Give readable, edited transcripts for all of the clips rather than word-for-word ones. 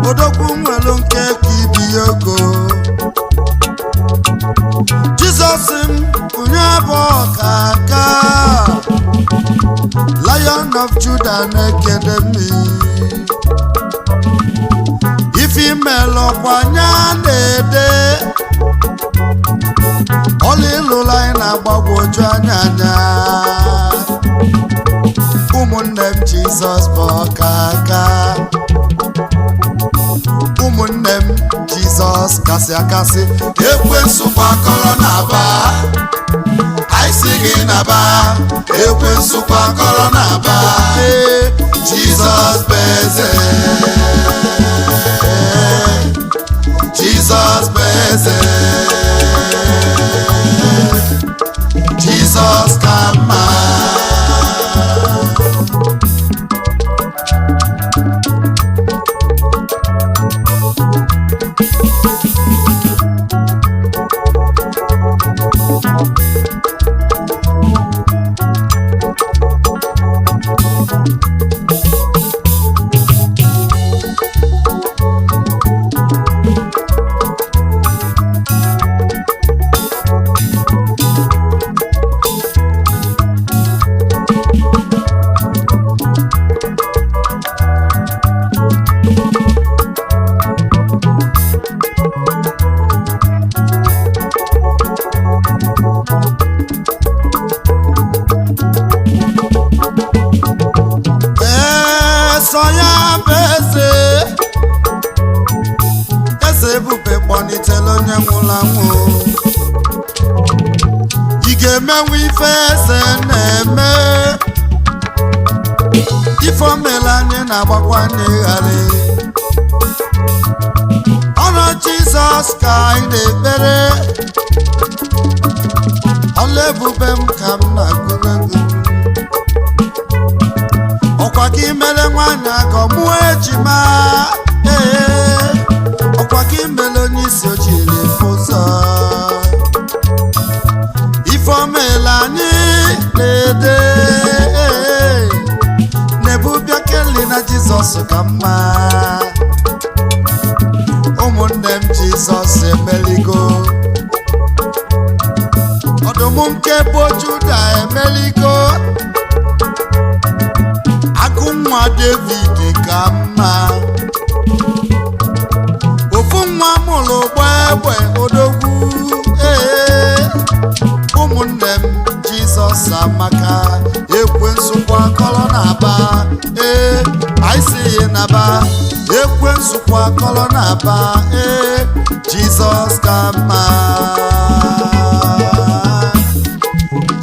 Odogwu nwere nke ka Ibiyoko Jesus onye bụ ọkaka Lion of Judah na-ekele ife melọkwanya na-ede ọlịlụla anyị na-agbagwoju anya ụmụnne m Jesus bụ ọkaka ụmụnne m Jesus kasị akasị ekwensu gbakọrọ n'aba anyị si gị n'aba ekwensu gbakọrọ n'aba Jesus bụ eze Jesus bụ eze Jesus ka mma Igemewe ife eze na-eme ifomela anyị na-agbakwanye ghara ọnụ Jesus ka anyị na-ekpere ọla ebube m ka m na-agụrụ ọkwa gị mere nwanyị aka ọmụọ ejima ọkwa gị mere onye isi ojiri fụzọ ifomela anyị na-ede na-ebubịa keli na Jesus ka mma ụmụnne m Jesus emeligo ọdụm nke bụ Juda emeligo agụ nwa David ka mma ofu nwa mụrụ gbegbe odogwu ụmụnne m Jesus amaka ekwensu gbakọrọ n'aba anyị si ya n'aba ekwensu gbakọrọ n'aba Jesus ka mma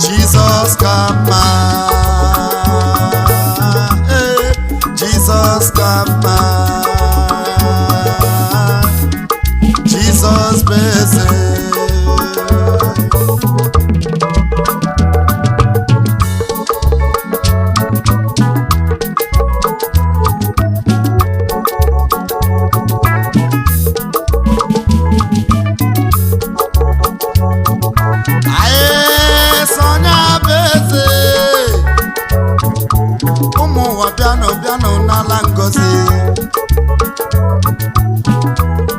Jesus ka mma Jesus ka mma Jesus bụ eze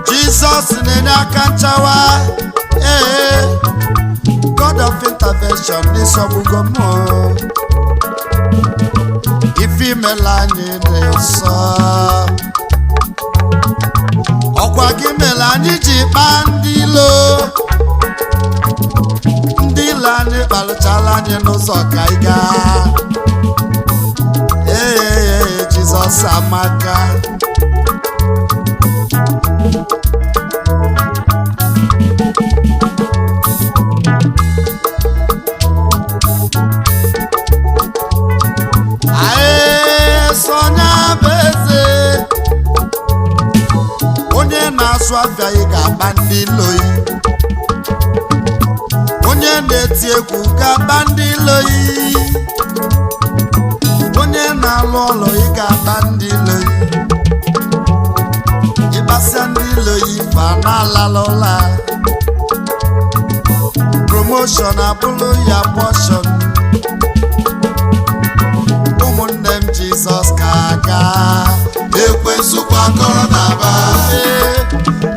Jesus na-enye aka nchawa God of intervention n'isogbugo m ife imela anyị dị nsọ ọkwa gị mere anyị ji kpaa ndị ilo anyị kparịchala anyị n'ụzọ ka ị gaa Jesus amaka Sonya beze onye na-asụ afịa ị ga-agba ndị loyi onye na-eti egwu ga-aba ndị loyi onye na-alụ ọlụ ị ga-aba ndị loyi ịgbasịa ndị loyi fa na-alala ụla promotion abụrụ ya portion ụmụnne m Jizọs ka aga Ekwensu kwakọrọ n'aba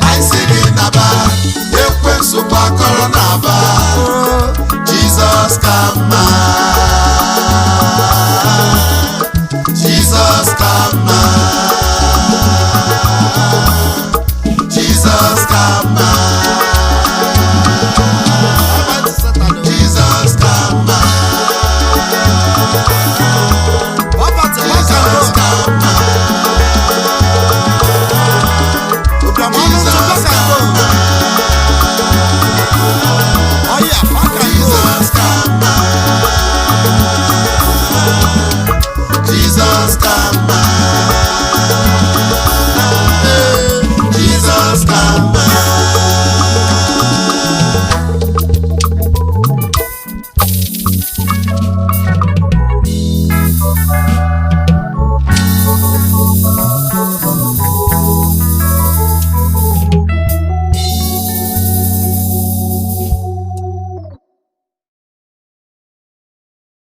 anyị si gị naba ekwensu kwakọrọ n'aba Jizọs ka mma Jizọs ka mma Jizọs ka mma Jizọs ka mma Jizọs ka mma Jesus, come